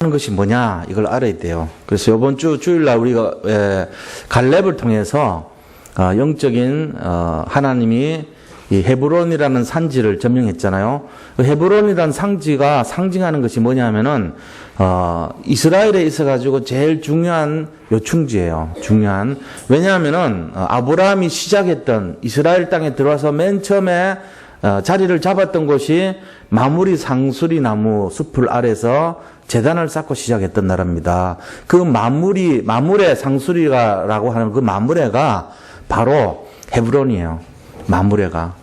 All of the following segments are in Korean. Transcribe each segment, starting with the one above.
하는 것이 뭐냐 이걸 알아야 돼요. 그래서 이번 주일날 우리가 갈렙을 통해서 영적인 하나님이 이 헤브론이라는 산지를 점령했잖아요. 그 헤브론이라는 상지가 상징하는 것이 뭐냐면은 이스라엘에 있어가지고 제일 중요한 요충지예요. 중요한. 왜냐하면은 아브라함이 시작했던 이스라엘 땅에 들어와서 맨 처음에 자리를 잡았던 곳이 마므리 상수리 나무 숲을 아래서 제단을 쌓고 시작했던 나라입니다. 그 마므레 상수리라고 하는 그 마므레가 바로 헤브론이에요. 마므레가.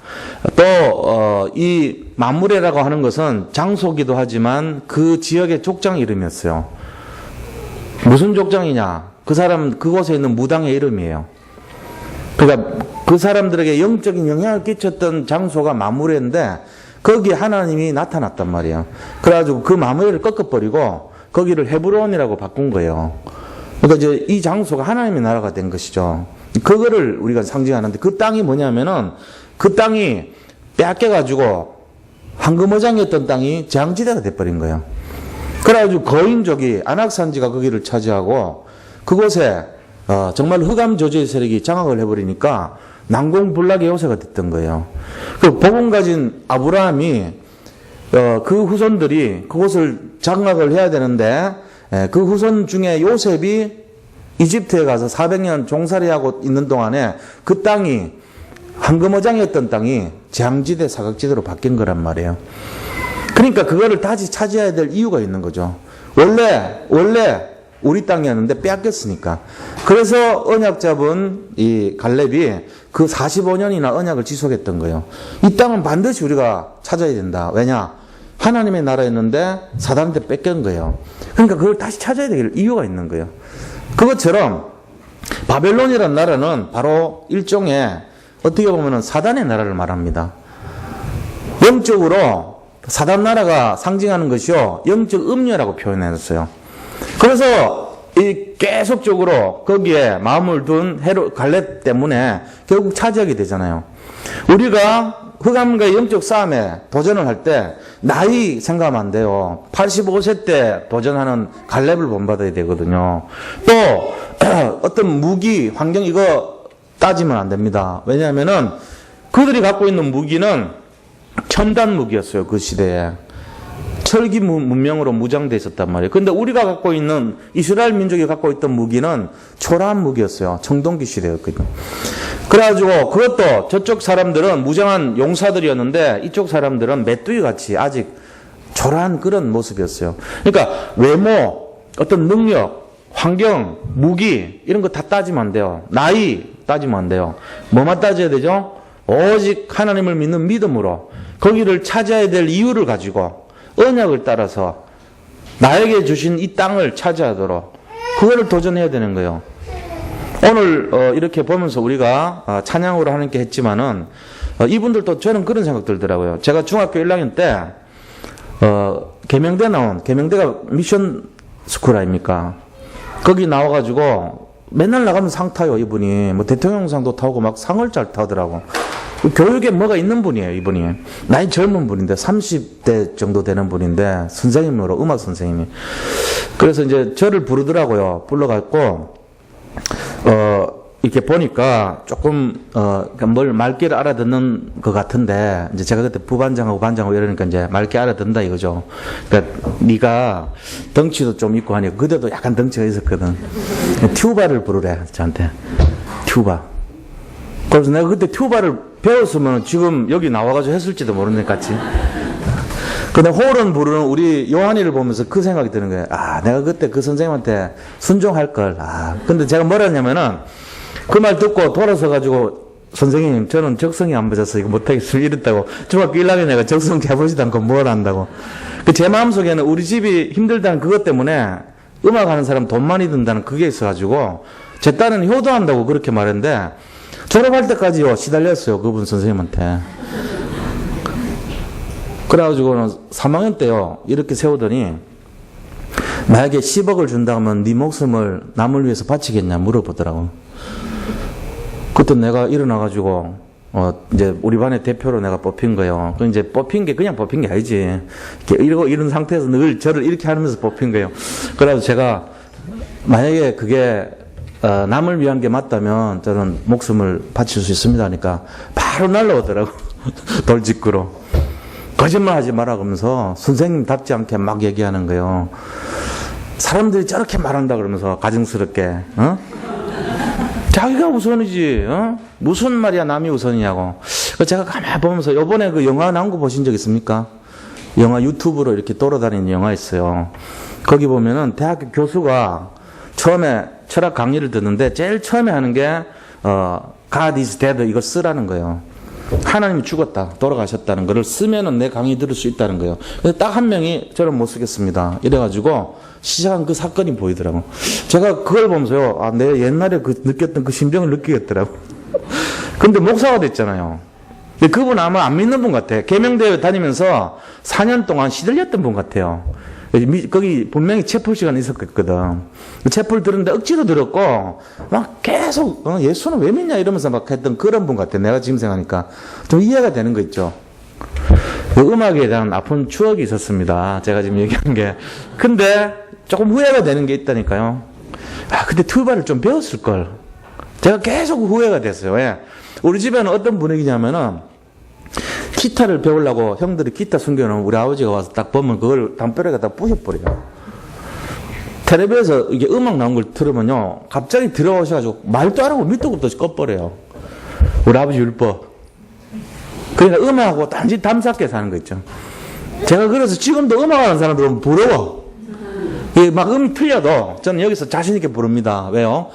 또, 이 마므레라고 하는 것은 장소기도 하지만 그 지역의 족장 이름이었어요. 무슨 족장이냐? 그 사람, 그곳에 있는 무당의 이름이에요. 그러니까 그 사람들에게 영적인 영향을 끼쳤던 장소가 마므레인데 거기에 하나님이 나타났단 말이에요. 그래가지고 그 마므레를 꺾어버리고 거기를 헤브론이라고 바꾼 거예요. 그러니까 이제 이 장소가 하나님의 나라가 된 것이죠. 그거를 우리가 상징하는데 그 땅이 뭐냐면은 그 땅이 빼앗겨가지고 황금어장이었던 땅이 재앙지대가 돼버린 거예요. 그래가지고 거인족이 안악산지가 거기를 차지하고 그곳에 정말 흑암 저주의 세력이 장악을 해버리니까 난공불락의 요새가 됐던 거예요. 그 복음 가진 아브라함이 그 후손들이 그곳을 장악을 해야 되는데 그 후손 중에 요셉이 이집트에 가서 400년 종살이하고 있는 동안에 그 땅이 황금어장이었던 땅이 재앙지대 사각지대로 바뀐 거란 말이에요. 그러니까 그거를 다시 차지해야 될 이유가 있는 거죠. 원래 우리 땅이었는데 빼앗겼으니까. 그래서 언약 잡은 이 갈렙이 그 45년이나 언약을 지속했던 거예요. 이 땅은 반드시 우리가 찾아야 된다. 왜냐? 하나님의 나라였는데 사단한테 뺏긴 거예요. 그러니까 그걸 다시 찾아야 될 이유가 있는 거예요. 그것처럼 바벨론이라는 나라는 바로 일종의 어떻게 보면 사단의 나라를 말합니다. 영적으로 사단 나라가 상징하는 것이요, 영적 음녀라고 표현했어요. 그래서 이 계속적으로 거기에 마음을 둔 갈렙 때문에 결국 차지하게 되잖아요. 우리가 흑암과의 영적 싸움에 도전을 할 때 나이 생각하면 안 돼요. 85세 때 도전하는 갈렙을 본받아야 되거든요. 또 어떤 무기, 환경 이거 따지면 안 됩니다. 왜냐하면은 그들이 갖고 있는 무기는 첨단 무기였어요. 그 시대에. 철기 문명으로 무장되어 있었단 말이에요. 근데 우리가 갖고 있는, 이스라엘 민족이 갖고 있던 무기는 초라한 무기였어요. 청동기 시대였거든요. 그래가지고 그것도 저쪽 사람들은 무장한 용사들이었는데 이쪽 사람들은 메뚜기 같이 아직 초라한 그런 모습이었어요. 그러니까 외모, 어떤 능력, 환경, 무기 이런 거 다 따지면 안 돼요. 나이 따지면 안 돼요. 뭐만 따져야 되죠? 오직 하나님을 믿는 믿음으로 거기를 차지해야 될 이유를 가지고 언약을 따라서 나에게 주신 이 땅을 차지하도록 그거를 도전해야 되는 거예요. 오늘 이렇게 보면서 우리가 찬양으로 하나님께 했지만은 이분들도 저는 그런 생각 들더라고요. 제가 중학교 1학년 때 계명대 나온, 계명대가 미션 스쿨 아닙니까? 거기 나와가지고 맨날 나가면 상 타요. 이분이 뭐 대통령상도 타고 막 상을 잘 타더라고. 교육에 뭐가 있는 분이에요. 이분이 나이 젊은 분인데 30대 정도 되는 분인데 선생님으로, 음악 선생님이. 그래서 이제 저를 부르더라고요. 불러갖고 이렇게 보니까 조금 뭘 맑게 알아듣는 것 같은데, 이제 제가 그때 부반장하고 반장하고 이러니까 이제 맑게 알아듣는다 이거죠. 그러니까 네가 덩치도 좀 있고 하니까 그때도 약간 덩치가 있었거든. 튜바를 부르래 저한테. 튜바. 그래서 내가 그때 튜바를 배웠으면 지금 여기 나와가지고 했을지도 모르는 것 같이. 근데 호른 부르는 우리 요한이를 보면서 그 생각이 드는 거예요. 아, 내가 그때 그 선생님한테 순종할 걸. 아, 근데 제가 뭐라 했냐면은 그 말 듣고 돌아서 가지고 선생님, 저는 적성이 안 맞아서 이거 못하겠어요. 이랬다고. 중학교 1학년 내가 적성 해보지도 않고 뭘 한다고. 제 마음속에는 우리 집이 힘들다는 그것 때문에 음악하는 사람 돈 많이 든다는 그게 있어가지고 제 딸은 효도한다고 그렇게 말했는데 졸업할 때까지요 시달렸어요. 그분 선생님한테. 그래가지고는 3학년 때요 이렇게 세우더니 만약에 10억을 준다 하면 네 목숨을 남을 위해서 바치겠냐 물어보더라고. 그때 내가 일어나가지고 이제 우리 반의 대표로 내가 뽑힌 거예요. 그 이제 뽑힌 게 그냥 뽑힌 게 아니지. 이러고 이런 상태에서 늘 저를 이렇게 하면서 뽑힌 거예요. 그래서 제가 만약에 그게 남을 위한 게 맞다면 저는 목숨을 바칠 수 있습니다 하니까 바로 날라오더라고. 돌직구로. 거짓말 하지 마라 그러면서 선생님답지 않게 막 얘기하는 거예요. 사람들이 저렇게 말한다 그러면서 가증스럽게. 자기가 우선이지. 무슨 말이야 남이 우선이냐고. 제가 가만히 보면서 요번에 그 영화 나온 거 보신 적 있습니까? 영화 유튜브로 이렇게 돌아다니는 영화 있어요. 거기 보면은 대학교 교수가 처음에 철학 강의를 듣는데 제일 처음에 하는 게 God is dead 이걸 쓰라는 거예요. 하나님이 죽었다, 돌아가셨다는 거를 쓰면은 내 강의 들을 수 있다는 거예요. 그래서 딱 한 명이 저는 못 쓰겠습니다. 이래가지고 시작한 그 사건이 보이더라고. 제가 그걸 보면서요, 내 옛날에 느꼈던 그 심정을 느끼겠더라고. 근데 목사가 됐잖아요. 근데 그분 아마 안 믿는 분 같아. 계명대회 다니면서 4년 동안 시들렸던 분 같아요. 거기 분명히 채플 시간이 있었거든. 채플 들었는데 억지로 들었고, 막 계속, 예수는 왜 믿냐 이러면서 막 했던 그런 분 같아. 내가 지금 생각하니까. 좀 이해가 되는 거 있죠. 그 음악에 대한 아픈 추억이 있었습니다. 제가 지금 얘기한 게. 근데 조금 후회가 되는 게 있다니까요. 근데 튜바를 좀 배웠을걸. 제가 계속 후회가 됐어요. 왜? 우리 집에는 어떤 분위기냐면은, 기타를 배우려고 형들이 기타 숨겨놓으면 우리 아버지가 와서 딱 보면 그걸 담벼락에 갖다 부셔버려요. 텔레비에서 이게 음악 나온 걸 들으면요, 갑자기 들어오셔가지고 말도 안 하고 밑도 끝도 없이 꺼버려요. 우리 아버지 율법. 그러니까 음악하고 단지 담쌓게 사는 거 있죠. 제가 그래서 지금도 음악하는 사람들은 부러워. 이게 막 음이 틀려도 저는 여기서 자신있게 부릅니다. 왜요?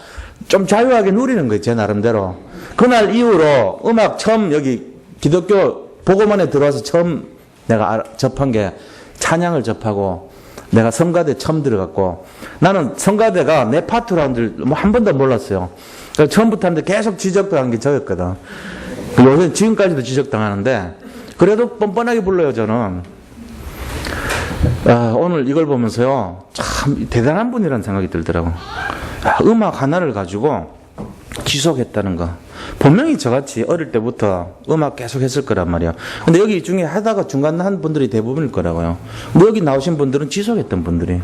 좀 자유하게 누리는 거예요, 제 나름대로. 그날 이후로 음악 처음 여기 기독교 복음원에 들어와서 처음 내가 접한 게 찬양을 접하고 내가 성가대 처음 들어갔고 나는 성가대가 내 파트라는 줄 뭐 한 번도 몰랐어요. 그러니까 처음부터 하는데 계속 지적당한 게 저였거든. 요새 지금까지도 지적당하는데 그래도 뻔뻔하게 불러요 저는. 오늘 이걸 보면서요 참 대단한 분이라는 생각이 들더라고. 음악 하나를 가지고 지속했다는 거. 분명히 저같이 어릴 때부터 음악 계속 했을 거란 말이야. 근데 여기 중에 하다가 중간 한 분들이 대부분일 거라고요. 근데 여기 나오신 분들은 지속했던 분들이.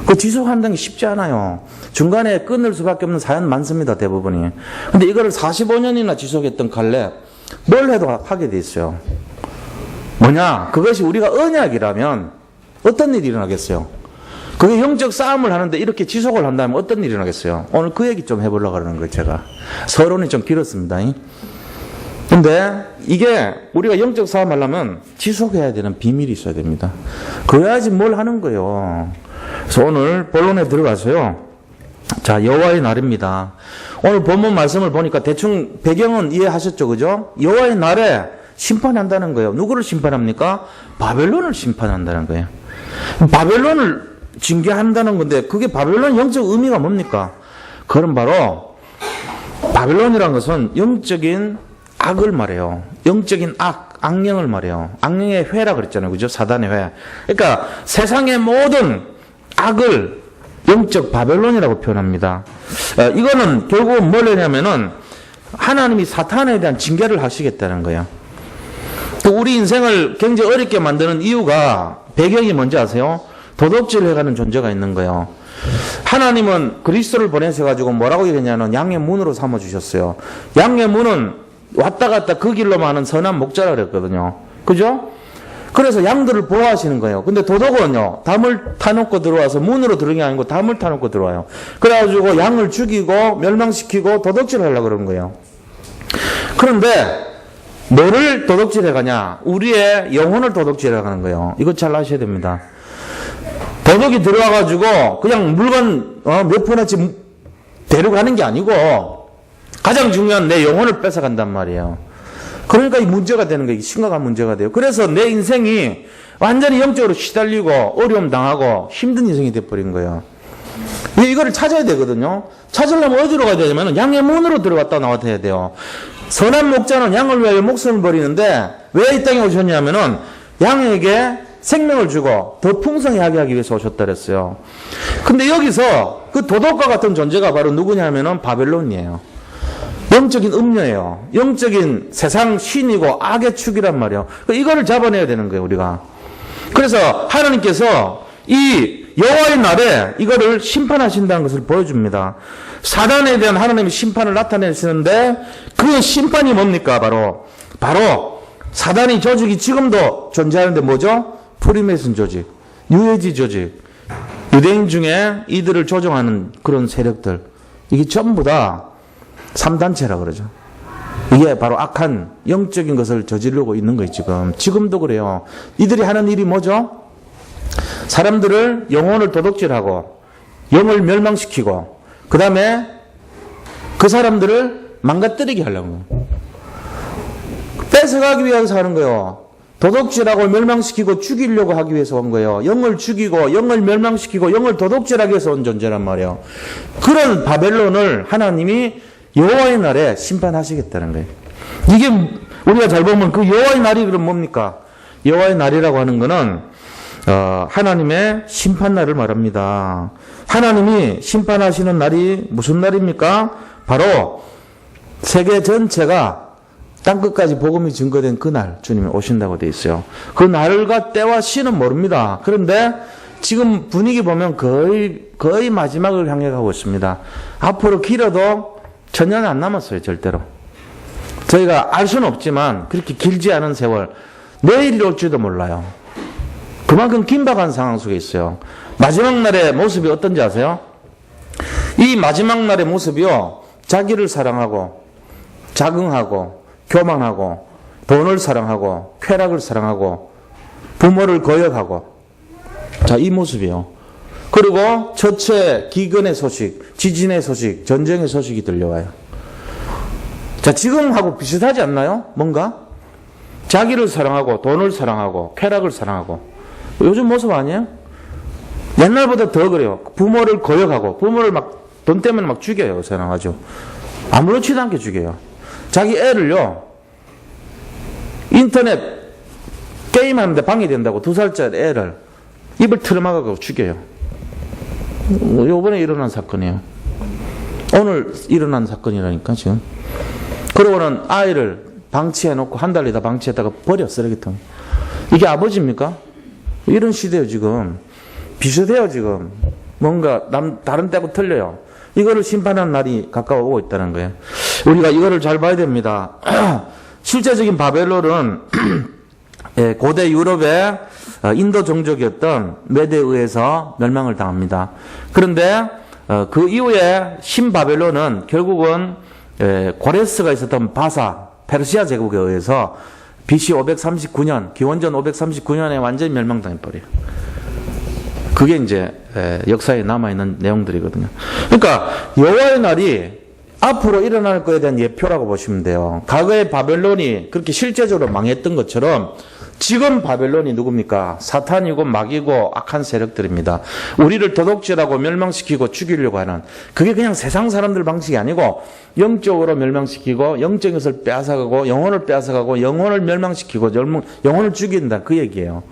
그 지속한다는 게 쉽지 않아요. 중간에 끊을 수밖에 없는 사연 많습니다, 대부분이. 근데 이거를 45년이나 지속했던 칼렙, 뭘 해도 하게 돼 있어요. 뭐냐? 그것이 우리가 언약이라면 어떤 일이 일어나겠어요? 그게 영적 싸움을 하는데 이렇게 지속을 한다면 어떤 일이 일어나겠어요? 오늘 그 얘기 좀 해보려고 하는 거예요, 제가. 서론이 좀 길었습니다. 근데 이게 우리가 영적 싸움 하려면 지속해야 되는 비밀이 있어야 됩니다. 그래야지 뭘 하는 거예요. 그래서 오늘 본론에 들어가서요. 자, 여호와의 날입니다. 오늘 본문 말씀을 보니까 대충 배경은 이해하셨죠, 그죠? 여호와의 날에 심판한다는 거예요. 누구를 심판합니까? 바벨론을 심판한다는 거예요. 바벨론을 징계한다는 건데 그게 바벨론 영적 의미가 뭡니까? 그건 바로 바벨론이라는 것은 영적인 악을 말해요. 영적인 악령을 말해요. 악령의 회라 그랬잖아요. 그죠? 사단의 회. 그러니까 세상의 모든 악을 영적 바벨론이라고 표현합니다. 이거는 결국은 뭘 하냐면은 하나님이 사탄에 대한 징계를 하시겠다는 거예요. 또 우리 인생을 굉장히 어렵게 만드는 이유가 배경이 뭔지 아세요? 도덕질을 해가는 존재가 있는 거예요. 하나님은 그리스도를 보내셔가지고 뭐라고 얘기했냐면 양의 문으로 삼아주셨어요. 양의 문은 왔다 갔다 그 길로만 하는 선한 목자라 그랬거든요. 그죠? 그래서 양들을 보호하시는 거예요. 근데 도덕은요, 담을 타놓고 들어와서 문으로 들어오는 게 아니고 담을 타놓고 들어와요. 그래가지고 양을 죽이고 멸망시키고 도덕질을 하려고 그러는 거예요. 그런데 뭐를 도덕질해 가냐? 우리의 영혼을 도덕질해 가는 거예요. 이거 잘 아셔야 됩니다. 도덕이 들어와가지고 그냥 물건 몇 푼어치 데려가는 게 아니고 가장 중요한 내 영혼을 뺏어간단 말이에요. 그러니까 이 문제가 되는 거예요. 심각한 문제가 돼요. 그래서 내 인생이 완전히 영적으로 시달리고 어려움 당하고 힘든 인생이 돼버린 거예요. 이거를 찾아야 되거든요. 찾으려면 어디로 가야 되냐면 양의 문으로 들어갔다 나왔다 해야 돼요. 선한 목자는 양을 위하여 목숨을 버리는데 왜 이 땅에 오셨냐면은 양에게 생명을 주고 더 풍성하게 하기 위해서 오셨다 그랬어요. 근데 여기서 그 도덕과 같은 존재가 바로 누구냐면은 바벨론이에요. 영적인 음녀예요. 영적인 세상 신이고 악의 축이란 말이에요. 이거를 잡아내야 되는 거예요, 우리가. 그래서 하나님께서 이 여호와의 날에 이거를 심판하신다는 것을 보여줍니다. 사단에 대한 하나님의 심판을 나타내시는데 그 심판이 뭡니까? 바로 사단의 조직이 지금도 존재하는데 뭐죠? 프리메이슨 조직, 유해지 조직, 유대인 중에 이들을 조종하는 그런 세력들, 이게 전부 다 3단체라 그러죠. 이게 바로 악한 영적인 것을 저지르고 있는 거예요. 지금도 그래요. 이들이 하는 일이 뭐죠? 사람들을 영혼을 도둑질하고 영을 멸망시키고 그 다음에 그 사람들을 망가뜨리게 하려고 뺏어가기 위해서 하는 거예요. 도둑질하고 멸망시키고 죽이려고 하기 위해서 온 거예요. 영을 죽이고 영을 멸망시키고 영을 도둑질하기 위해서 온 존재란 말이에요. 그런 바벨론을 하나님이 여호와의 날에 심판하시겠다는 거예요. 이게 우리가 잘 보면 그 여호와의 날이 그럼 뭡니까? 여호와의 날이라고 하는 거는 하나님의 심판날을 말합니다. 하나님이 심판하시는 날이 무슨 날입니까? 바로 세계 전체가 땅끝까지 복음이 증거된 그날 주님이 오신다고 되어 있어요. 그 날과 때와 시는 모릅니다. 그런데 지금 분위기 보면 거의 마지막을 향해 가고 있습니다. 앞으로 길어도 천년 안 남았어요. 절대로. 저희가 알 수는 없지만 그렇게 길지 않은 세월, 내일이 올지도 몰라요. 그만큼 긴박한 상황 속에 있어요. 마지막 날의 모습이 어떤지 아세요? 이 마지막 날의 모습이요, 자기를 사랑하고 자긍하고 교만하고 돈을 사랑하고 쾌락을 사랑하고 부모를 거역하고, 자, 이 모습이요. 그리고 처체 기근의 소식, 지진의 소식, 전쟁의 소식이 들려와요. 자, 지금하고 비슷하지 않나요? 뭔가? 자기를 사랑하고 돈을 사랑하고 쾌락을 사랑하고, 요즘 모습 아니에요? 옛날보다 더 그래요. 부모를 거역하고 부모를 막 돈 때문에 막 죽여요. 사랑하죠. 아무렇지도 않게 죽여요. 자기 애를요, 인터넷 게임하는데 방해된다고 2살짜리 애를 입을 틀어막아서 죽여요. 요번에 일어난 사건이에요. 오늘 일어난 사건이라니까 지금. 그러고는 아이를 방치해놓고 한 달 있다 방치했다가 버려, 쓰레기통. 이게 아버지입니까? 이런 시대예요 지금. 비슷해요 지금. 뭔가 다른 때하고 틀려요. 이거를 심판하는 날이 가까워오고 있다는 거예요. 우리가 이거를 잘 봐야 됩니다. 실제적인 바벨론은 고대 유럽의 인도 종족이었던 메대에 의해서 멸망을 당합니다. 그런데 그 이후에 신바벨론은 결국은 고레스가 있었던 바사, 페르시아 제국에 의해서 BC 539년, 기원전 539년에 완전히 멸망당해버려요. 그게 이제 역사에 남아있는 내용들이거든요. 그러니까 여호와의 날이 앞으로 일어날 것에 대한 예표라고 보시면 돼요. 과거의 바벨론이 그렇게 실제적으로 망했던 것처럼 지금 바벨론이 누굽니까? 사탄이고 마귀고 악한 세력들입니다. 우리를 도둑질하고 멸망시키고 죽이려고 하는, 그게 그냥 세상 사람들 방식이 아니고 영적으로 멸망시키고 영적인 것을 빼앗아가고 영혼을 빼앗아가고 영혼을 멸망시키고 영혼을 죽인다, 그 얘기예요.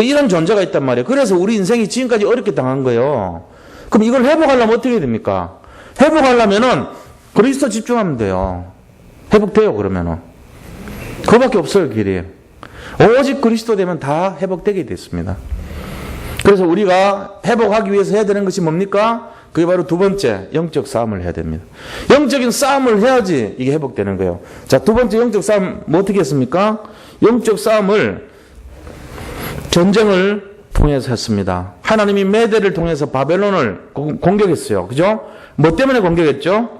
이런 존재가 있단 말이에요. 그래서 우리 인생이 지금까지 어렵게 당한 거예요. 그럼 이걸 회복하려면 어떻게 됩니까? 회복하려면은 그리스도 집중하면 돼요. 회복돼요, 그러면은. 그거밖에 없어요, 길이. 오직 그리스도 되면 다 회복되게 됐습니다. 그래서 우리가 회복하기 위해서 해야 되는 것이 뭡니까? 그게 바로 두 번째, 영적 싸움을 해야 됩니다. 영적인 싸움을 해야지 이게 회복되는 거예요. 자, 두 번째 영적 싸움 뭐 어떻게 했습니까? 영적 싸움을 전쟁을 통해서 했습니다. 하나님이 메대를 통해서 바벨론을 공격했어요. 그죠? 뭐 때문에 공격했죠?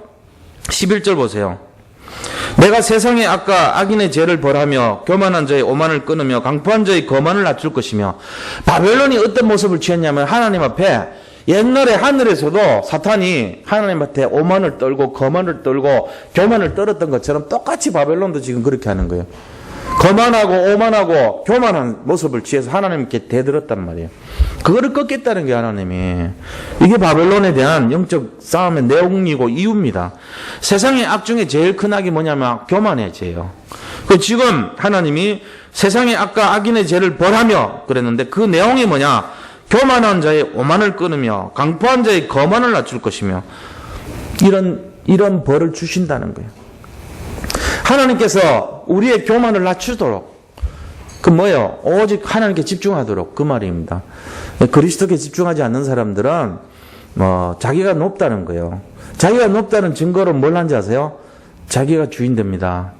11절 보세요. 내가 세상의 악과 악인의 죄를 벌하며 교만한 자의 오만을 끊으며 강포한 자의 거만을 낮출 것이며, 바벨론이 어떤 모습을 취했냐면 하나님 앞에, 옛날에 하늘에서도 사탄이 하나님 앞에 오만을 떨고 거만을 떨고 교만을 떨었던 것처럼 똑같이 바벨론도 지금 그렇게 하는 거예요. 거만하고 오만하고 교만한 모습을 취해서 하나님께 대들었단 말이에요. 그거를 꺾겠다는 게 하나님이. 이게 바벨론에 대한 영적 싸움의 내용이고 이유입니다. 세상의 악 중에 제일 큰 악이 뭐냐면 교만의 죄예요. 지금 하나님이 세상의 악과 악인의 죄를 벌하며 그랬는데, 그 내용이 뭐냐? 교만한 자의 오만을 끊으며 강포한 자의 거만을 낮출 것이며, 이런 벌을 주신다는 거예요. 하나님께서 우리의 교만을 낮추도록, 그 뭐예요? 오직 하나님께 집중하도록, 그 말입니다. 그리스도께 집중하지 않는 사람들은 자기가 높다는 거예요. 자기가 높다는 증거로 뭘 한지 아세요? 자기가 주인 됩니다.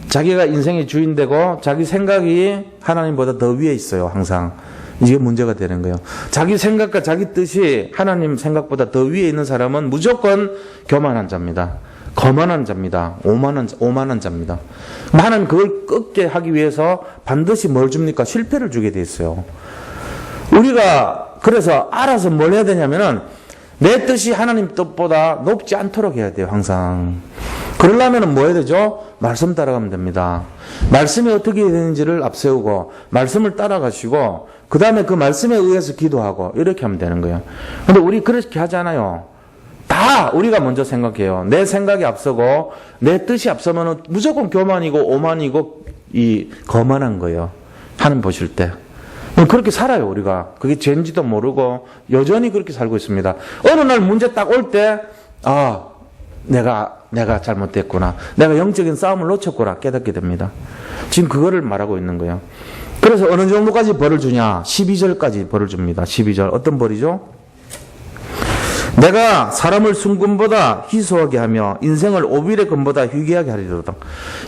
자기가 인생의 주인 되고 자기 생각이 하나님보다 더 위에 있어요, 항상. 이게 문제가 되는 거예요. 자기 생각과 자기 뜻이 하나님 생각보다 더 위에 있는 사람은 무조건 교만한 자입니다. 거만한 자입니다. 오만한 자입니다. 하나님 그걸 꺾게 하기 위해서 반드시 뭘 줍니까? 실패를 주게 돼 있어요. 우리가 그래서 알아서 뭘 해야 되냐면은 내 뜻이 하나님 뜻보다 높지 않도록 해야 돼요, 항상. 그러려면 뭐 해야 되죠? 말씀 따라가면 됩니다. 말씀이 어떻게 되는지를 앞세우고 말씀을 따라가시고 그 다음에 그 말씀에 의해서 기도하고 이렇게 하면 되는 거예요. 근데 우리 그렇게 하잖아요. 다 우리가 먼저 생각해요. 내 생각이 앞서고 내 뜻이 앞서면 무조건 교만이고 오만이고 이 거만한 거예요. 하나님 보실 때. 그렇게 살아요, 우리가. 그게 죄인지도 모르고 여전히 그렇게 살고 있습니다. 어느 날 문제 딱 올 때 내가 잘못됐구나. 내가 영적인 싸움을 놓쳤구나 깨닫게 됩니다. 지금 그거를 말하고 있는 거예요. 그래서 어느 정도까지 벌을 주냐? 12절까지 벌을 줍니다. 12절. 어떤 벌이죠? 내가 사람을 순금보다 희소하게 하며 인생을 오빌의 금보다 희귀하게 하리로다.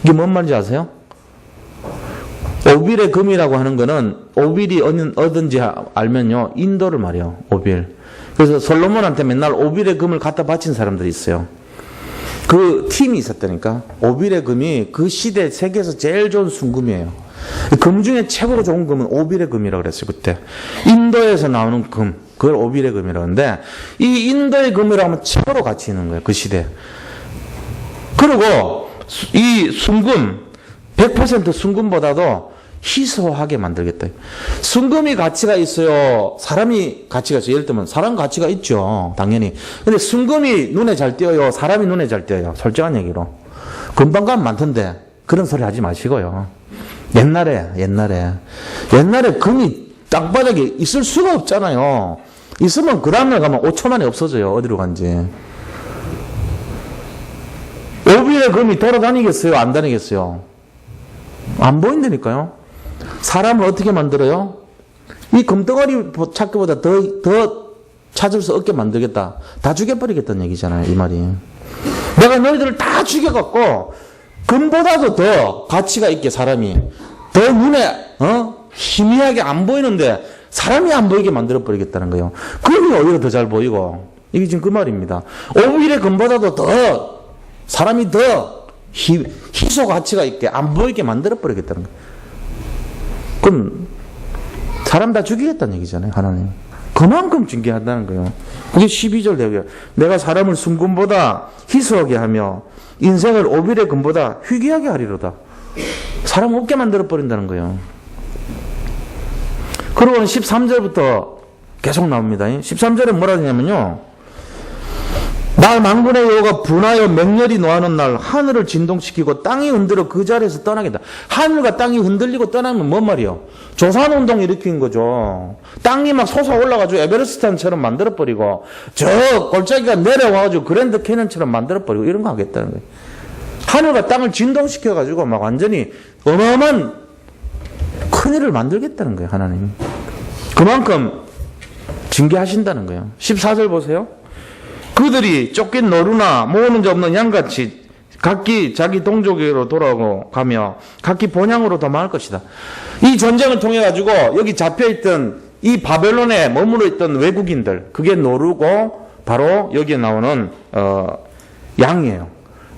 이게 뭔 말인지 아세요? 오빌의 금이라고 하는 거는 오빌이 어딘지 알면요, 인도를 말해요. 오빌. 그래서 솔로몬한테 맨날 오빌의 금을 갖다 바친 사람들이 있어요. 그 팀이 있었다니까. 오빌의 금이 그 시대 세계에서 제일 좋은 순금이에요. 금 중에 최고로 좋은 금은 오빌의 금이라고 그랬어요, 그때. 인도에서 나오는 금, 그걸 오빌의 금이라고 하는데, 이 인도의 금이라고 하면 최고로 가치 있는 거예요, 그 시대. 그리고 이 순금, 100% 순금보다도 희소하게 만들겠다. 순금이 가치가 있어요? 사람이 가치가 있어요? 예를 들면 사람 가치가 있죠, 당연히. 근데 순금이 눈에 잘 띄어요? 사람이 눈에 잘 띄어요? 솔직한 얘기로. 금방 가면 많던데 그런 소리 하지 마시고요. 옛날에 금이 땅바닥에 있을 수가 없잖아요. 있으면 그 다음날 가면 5초 만에 없어져요, 어디로 간지. 오빌의 금이 돌아다니겠어요? 안 다니겠어요? 안 보인다니까요. 사람을 어떻게 만들어요? 이 금덩어리 찾기보다 더 찾을 수 없게 만들겠다. 다 죽여버리겠다는 얘기잖아요, 이 말이. 내가 너희들을 다 죽여갖고 금보다도 더 가치가 있게 사람이 더 눈에 희미하게 안 보이는데 사람이 안 보이게 만들어버리겠다는 거예요. 금이 오히려 더 잘 보이고. 이게 지금 그 말입니다. 오히려 금보다도 더 사람이 더 희소 가치가 있게 안 보이게 만들어버리겠다는 거예요. 그럼 사람 다 죽이겠다는 얘기잖아요, 하나님. 그만큼 징계한다는 거예요. 그게 12절 대고요. 내가 사람을 순금보다 희소하게 하며 인생을 오빌의 금보다 희귀하게 하리로다. 사람 없게 만들어버린다는 거예요. 그리고 13절부터 계속 나옵니다. 13절에 뭐라 하냐면요. 나 만군의 여호와가 분하여 맹렬히 노하는 날 하늘을 진동시키고 땅이 흔들어 그 자리에서 떠나겠다. 하늘과 땅이 흔들리고 떠나면 뭔 말이요? 조산운동 일으킨 거죠. 땅이 막 솟아올라가지고 에베레스트산처럼 만들어버리고 저 골짜기가 내려와가지고 그랜드 캐년처럼 만들어버리고 이런 거 하겠다는 거예요. 하늘과 땅을 진동시켜가지고 막 완전히 어마어마한 큰일을 만들겠다는 거예요, 하나님. 그만큼 징계하신다는 거예요. 14절 보세요. 그들이 쫓긴 노루나 모으는 자 없는 양같이 각기 자기 동족에게로 돌아오고 가며 각기 본향으로 도망할 것이다. 이 전쟁을 통해 가지고 여기 잡혀있던 이 바벨론에 머물러 있던 외국인들, 그게 노루고 바로 여기에 나오는 양이에요.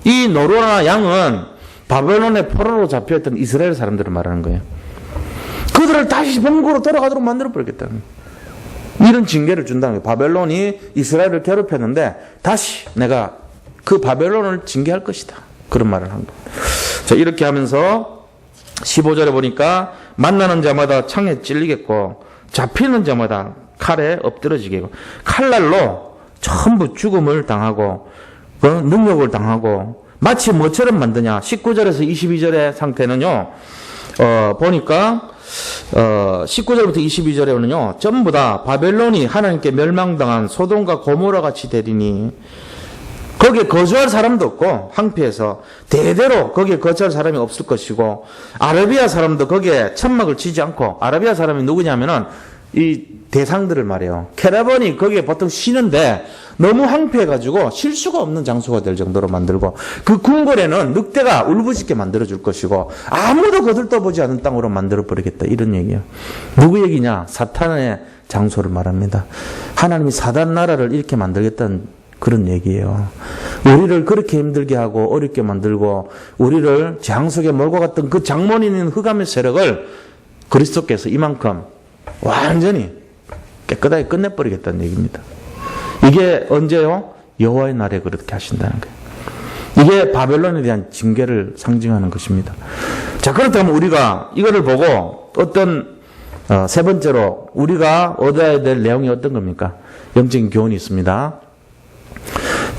이 노루나 양은 바벨론의 포로로 잡혀있던 이스라엘 사람들을 말하는 거예요. 그들을 다시 본국으로 돌아가도록 만들어버리겠다는 거예요. 이런 징계를 준다는 거예요. 바벨론이 이스라엘을 괴롭혔는데 다시 내가 그 바벨론을 징계할 것이다. 그런 말을 한 거예요. 자, 이렇게 하면서 15절에 보니까 만나는 자마다 창에 찔리겠고 잡히는 자마다 칼에 엎드러지겠고 칼날로 전부 죽음을 당하고 능력을 당하고 마치 뭐처럼 만드냐. 19절에서 22절의 상태는요. 보니까 19절부터 22절에는요, 전부 다 바벨론이 하나님께 멸망당한 소돔과 고모라 같이 되리니, 거기에 거주할 사람도 없고 황폐해서 대대로 거기에 거주할 사람이 없을 것이고 아라비아 사람도 거기에 천막을 치지 않고 아라비아 사람이 누구냐면은 이 대상들을 말해요. 캐라반이 거기에 보통 쉬는데 너무 황폐해가지고 쉴 수가 없는 장소가 될 정도로 만들고 그 궁궐에는 늑대가 울부짖게 만들어줄 것이고 아무도 거들떠보지 않은 땅으로 만들어버리겠다 이런 얘기예요. 누구 얘기냐? 사탄의 장소를 말합니다. 하나님이 사단 나라를 이렇게 만들겠다는 그런 얘기예요. 우리를 그렇게 힘들게 하고 어렵게 만들고 우리를 재앙 속에 몰고 갔던 그 장본인인 흑암의 세력을 그리스도께서 이만큼 완전히 깨끗하게 끝내버리겠다는 얘기입니다. 이게 언제요? 여호와의 날에 그렇게 하신다는 거예요. 이게 바벨론에 대한 징계를 상징하는 것입니다. 자, 그렇다면 우리가 이거를 보고 어떤 세 번째로 우리가 얻어야 될 내용이 어떤 겁니까? 영적인 교훈이 있습니다.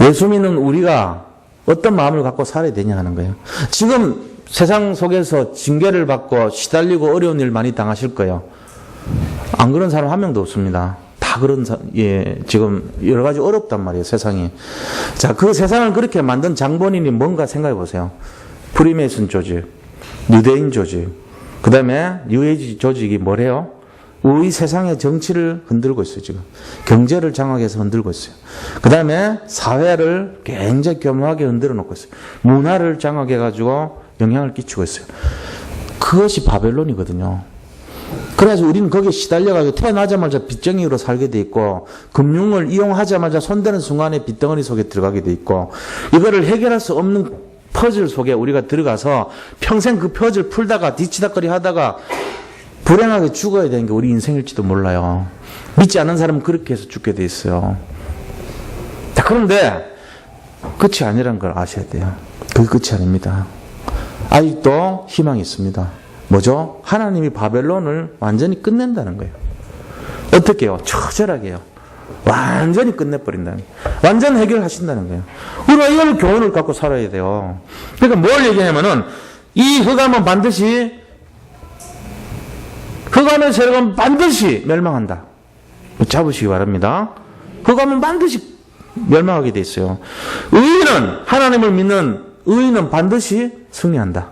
예수 믿는 우리가 어떤 마음을 갖고 살아야 되냐 하는 거예요. 지금 세상 속에서 징계를 받고 시달리고 어려운 일 많이 당하실 거예요. 안 그런 사람 한 명도 없습니다. 다 그런, 지금 여러 가지 어렵단 말이에요, 세상이. 자, 그 세상을 그렇게 만든 장본인이 뭔가 생각해 보세요. 프리메이슨 조직, 유대인 조직, 그 다음에 뉴에이지 조직이 뭐래요? 우리 세상의 정치를 흔들고 있어요, 지금. 경제를 장악해서 흔들고 있어요. 그 다음에 사회를 굉장히 교묘하게 흔들어 놓고 있어요. 문화를 장악해가지고 영향을 끼치고 있어요. 그것이 바벨론이거든요. 그래서 우리는 거기에 시달려가지고 태어나자마자 빚쟁이로 살게 돼 있고 금융을 이용하자마자 손대는 순간에 빚덩어리 속에 들어가게 돼 있고 이거를 해결할 수 없는 퍼즐 속에 우리가 들어가서 평생 그 퍼즐 풀다가 뒤치다거리 하다가 불행하게 죽어야 되는 게 우리 인생일지도 몰라요. 믿지 않는 사람은 그렇게 해서 죽게 돼 있어요. 자, 그런데 끝이 아니라는 걸 아셔야 돼요. 그게 끝이 아닙니다. 아직도 희망이 있습니다. 뭐죠? 하나님이 바벨론을 완전히 끝낸다는 거예요. 어떻게 해요? 처절하게요. 완전히 끝내버린다는 거예요. 완전 해결하신다는 거예요. 우리가 이걸 교훈을 갖고 살아야 돼요. 그러니까 뭘 얘기하냐면은 이 흑암은 반드시 흑암의 세력은 반드시 멸망한다. 잡으시기 바랍니다. 흑암은 반드시 멸망하게 돼 있어요. 의인은 하나님을 믿는 의인은 반드시 승리한다.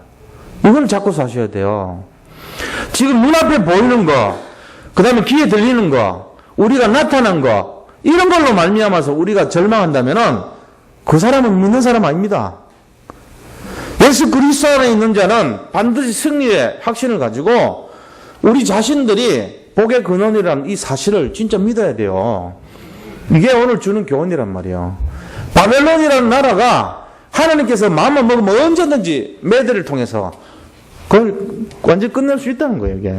이걸 잡고 사셔야 돼요. 지금 눈앞에 보이는 거, 그 다음에 귀에 들리는 거, 우리가 나타난 거, 이런 걸로 말미암아서 우리가 절망한다면은 그 사람은 믿는 사람 아닙니다. 예수 그리스도 안에 있는 자는 반드시 승리의 확신을 가지고 우리 자신들이 복의 근원이라는 이 사실을 진짜 믿어야 돼요. 이게 오늘 주는 교훈이란 말이에요. 바벨론이라는 나라가 하나님께서 마음만 먹으면 언제든지 매들을 통해서 그걸 완전히 끝낼 수 있다는 거예요, 이게.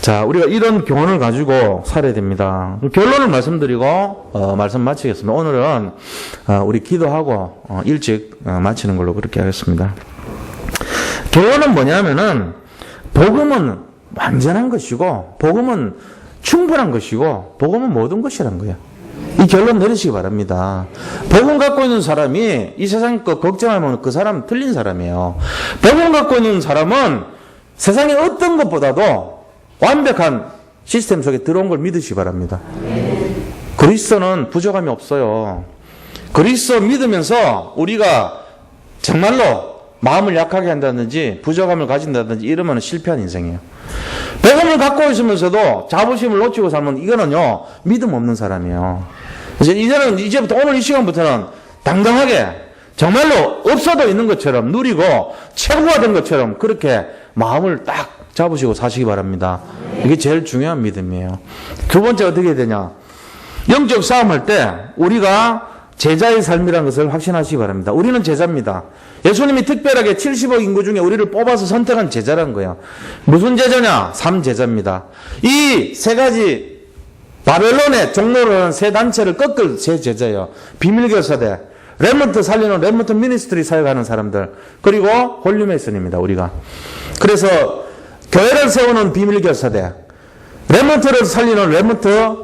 자, 우리가 이런 교훈을 가지고 살아야 됩니다. 결론을 말씀드리고, 말씀 마치겠습니다. 오늘은, 우리 기도하고, 일찍 마치는 걸로 그렇게 하겠습니다. 교훈은 뭐냐면은, 복음은 완전한 것이고, 복음은 충분한 것이고, 복음은 모든 것이란 거예요. 이 결론 내리시기 바랍니다. 복음 갖고 있는 사람이 이 세상 거 걱정하면 그 사람은 틀린 사람이에요. 복음 갖고 있는 사람은 세상의 어떤 것보다도 완벽한 시스템 속에 들어온 걸 믿으시기 바랍니다. 그리스도는 부족함이 없어요. 그리스도 믿으면서 우리가 정말로 마음을 약하게 한다든지 부족함을 가진다든지 이러면 실패한 인생이에요. 복음을 갖고 있으면서도 자부심을 놓치고 살면 이거는요 믿음 없는 사람이에요. 이제부터 오늘 이 시간부터는 당당하게 정말로 없어도 있는 것처럼 누리고 최고가 된 것처럼 그렇게 마음을 딱 잡으시고 사시기 바랍니다. 이게 제일 중요한 믿음이에요. 두 번째 어떻게 되냐? 영적 싸움할 때 우리가 제자의 삶이라는 것을 확신하시기 바랍니다. 우리는 제자입니다. 예수님이 특별하게 70억 인구 중에 우리를 뽑아서 선택한 제자라는 거예요. 무슨 제자냐? 3제자입니다. 이 세 가지 바벨론의 종로로 하는 세 단체를 꺾을 세 제자예요. 비밀교사대, 렘넌트 살리는 렘넌트 미니스트리 사역하는 사람들, 그리고 홀리메이슨입니다. 우리가. 그래서 교회를 세우는 비밀교사대, 렘넌트를 살리는 렘넌트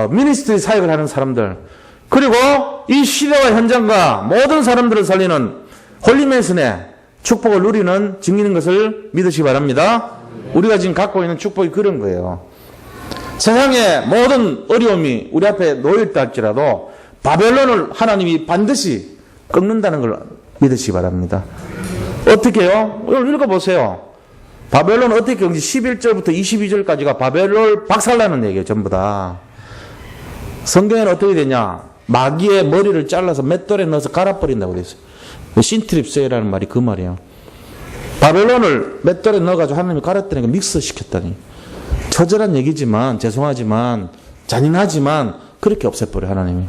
미니스트리 사역을 하는 사람들, 그리고 이 시대와 현장과 모든 사람들을 살리는 홀리메이슨의 축복을 누리는 증인인 것을 믿으시기 바랍니다. 우리가 지금 갖고 있는 축복이 그런 거예요. 세상의 모든 어려움이 우리 앞에 놓여있다 할지라도 바벨론을 하나님이 반드시 꺾는다는 걸 믿으시기 바랍니다. 어떻게 해요? 오늘 읽어보세요. 바벨론 어떻게 꺾는지 11절부터 22절까지가 바벨론 박살나는 얘기예요. 전부 다. 성경에는 어떻게 되냐? 마귀의 머리를 잘라서 맷돌에 넣어서 갈아버린다고 되어 있어요. 신트립세라는 말이 그 말이에요. 바벨론을 맷돌에 넣어가지고 하나님이 갈았다니까 믹스시켰다니. 처절한 얘기지만, 죄송하지만, 잔인하지만 그렇게 없애버려 하나님이.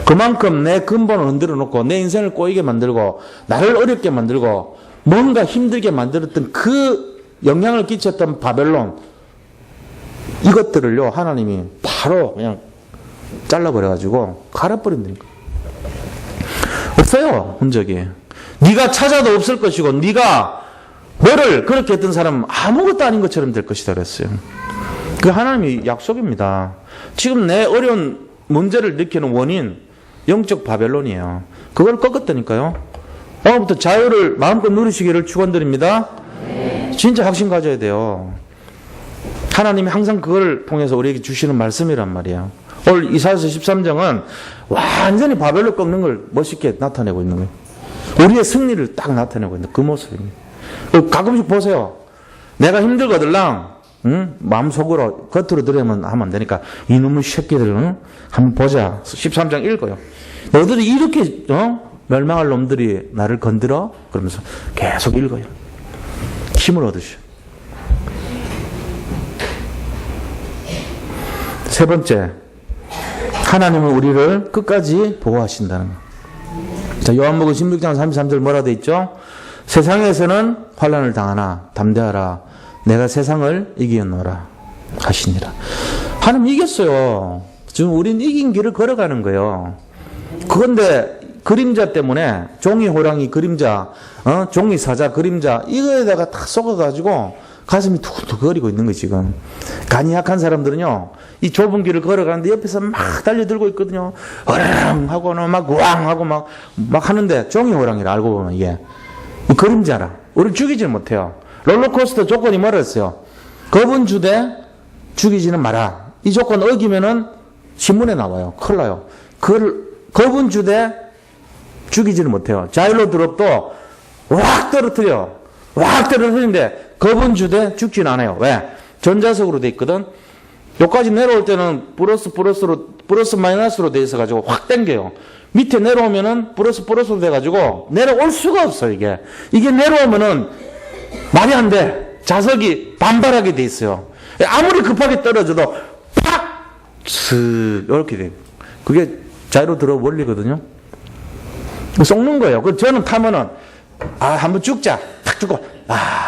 그만큼 내 근본을 흔들어 놓고 내 인생을 꼬이게 만들고 나를 어렵게 만들고 뭔가 힘들게 만들었던 그 영향을 끼쳤던 바벨론, 이것들을요 하나님이 바로 그냥 잘라버려가지고 갈아버린다니까. 없어요 흔적이. 네가 찾아도 없을 것이고 네가 너를 그렇게 했던 사람은 아무것도 아닌 것처럼 될 것이다 그랬어요. 그 하나님의 약속입니다. 지금 내 어려운 문제를 일으키는 원인, 영적 바벨론이에요. 그걸 꺾었다니까요. 오늘부터 자유를 마음껏 누리시기를 축원드립니다. 진짜 확신 가져야 돼요. 하나님이 항상 그걸 통해서 우리에게 주시는 말씀이란 말이에요. 오늘 이사야서 13장은 완전히 바벨론 꺾는 걸 멋있게 나타내고 있는 거예요. 우리의 승리를 딱 나타내고 있는 그 모습입니다. 가끔씩 보세요. 내가 힘들거들랑 마음속으로 겉으로 들으면 하면 안 되니까 이놈의 새끼들은 한번 보자. 13장 읽어요. 너들이 이렇게 멸망할 놈들이 나를 건드려? 그러면서 계속 읽어요. 힘을 얻으셔. 세 번째, 하나님은 우리를 끝까지 보호하신다는 거. 자, 요한복음 16장 33절 뭐라 돼 있죠? 세상에서는 환난을 당하나 담대하라. 내가 세상을 이기었노라 하시니라. 하나님 이겼어요. 지금 우린 이긴 길을 걸어가는 거예요. 그런데 그림자 때문에 종이 호랑이 그림자, 종이 사자 그림자 이거에다가 다 속아가지고 가슴이 두근두근거리고 있는 거예요 지금. 간이 약한 사람들은요 이 좁은 길을 걸어가는데 옆에서 막 달려들고 있거든요. 어랑 하고는 막 우왕 하고 막 하는데 종이 호랑이라 알고 보면 이게 그림자라. 우리를 죽이지는 못해요. 롤러코스터 조건이 뭐랬어요? 겁은 주되 죽이지는 마라. 이 조건 어기면은 신문에 나와요. 큰일 나요. 겁은 주되 죽이지는 못해요. 자일로 드롭도 확 떨어뜨려. 확 떨어뜨리는데 겁은 주되 죽지는 않아요. 왜? 전자석으로 돼 있거든. 여기까지 내려올 때는 플러스 마이너스로 돼 있어가지고 확 당겨요. 밑에 내려오면은 플러스로 돼가지고 내려올 수가 없어 이게. 이게 내려오면은 말이 안 돼. 자석이 반발하게 돼 있어요. 아무리 급하게 떨어져도 팍! 슥 이렇게 돼요. 그게 자이로 들어 원리거든요. 썩는 거예요. 그 저는 타면은 한번 죽자. 탁 죽고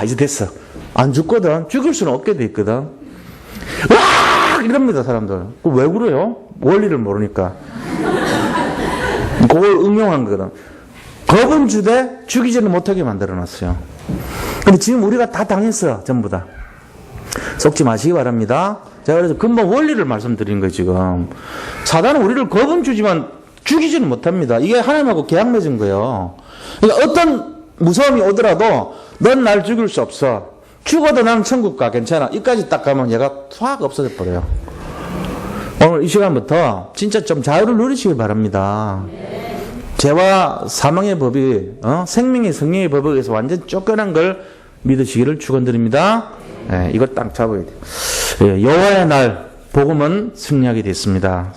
이제 됐어. 안 죽거든. 죽일 수는 없게 돼 있거든. 와! 이럽니다 사람들. 왜 그래요? 원리를 모르니까. 그걸 응용한 거거든. 겁은 주되 죽이지는 못하게 만들어놨어요. 근데 지금 우리가 다 당했어요. 전부 다. 속지 마시기 바랍니다. 제가 그래서 근본 원리를 말씀드린 거예요 지금. 사단은 우리를 겁은 주지만 죽이지는 못합니다. 이게 하나님하고 계약 맺은 거예요. 그러니까 어떤 무서움이 오더라도 넌 날 죽일 수 없어. 죽어도 나는 천국 가. 괜찮아. 이까지 딱 가면 얘가 확 없어져 버려요. 오늘 이 시간부터 진짜 좀 자유를 누리시기 바랍니다. 죄와 사망의 법이 생명의 성령의 법에서 완전 쫓겨난 걸 믿으시기를 축원드립니다. 네, 이거 딱 잡아야 돼요. 여호와의 날 복음은 승리하게 됐습니다.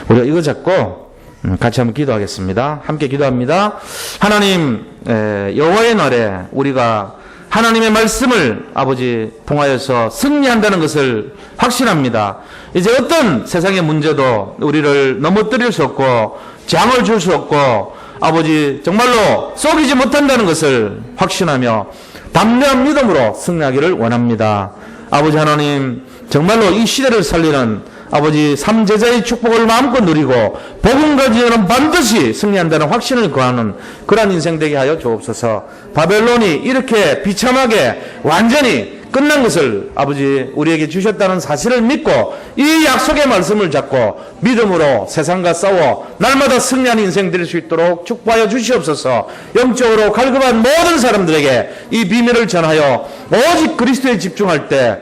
우리가 이거 잡고 같이 한번 기도하겠습니다. 함께 기도합니다. 하나님, 여호와의 날에 우리가 하나님의 말씀을 아버지 통하여서 승리한다는 것을 확신합니다. 이제 어떤 세상의 문제도 우리를 넘어뜨릴 수 없고 장을 줄 수 없고 아버지 정말로 속이지 못한다는 것을 확신하며 담대한 믿음으로 승리하기를 원합니다. 아버지 하나님 정말로 이 시대를 살리는 아버지 삼제자의 축복을 마음껏 누리고 복음 가지고는 반드시 승리한다는 확신을 거하는 그러한 인생 되게 하여 주옵소서. 바벨론이 이렇게 비참하게 완전히 끝난 것을 아버지 우리에게 주셨다는 사실을 믿고 이 약속의 말씀을 잡고 믿음으로 세상과 싸워 날마다 승리하는 인생 될 수 있도록 축복하여 주시옵소서. 영적으로 갈급한 모든 사람들에게 이 비밀을 전하여 오직 그리스도에 집중할 때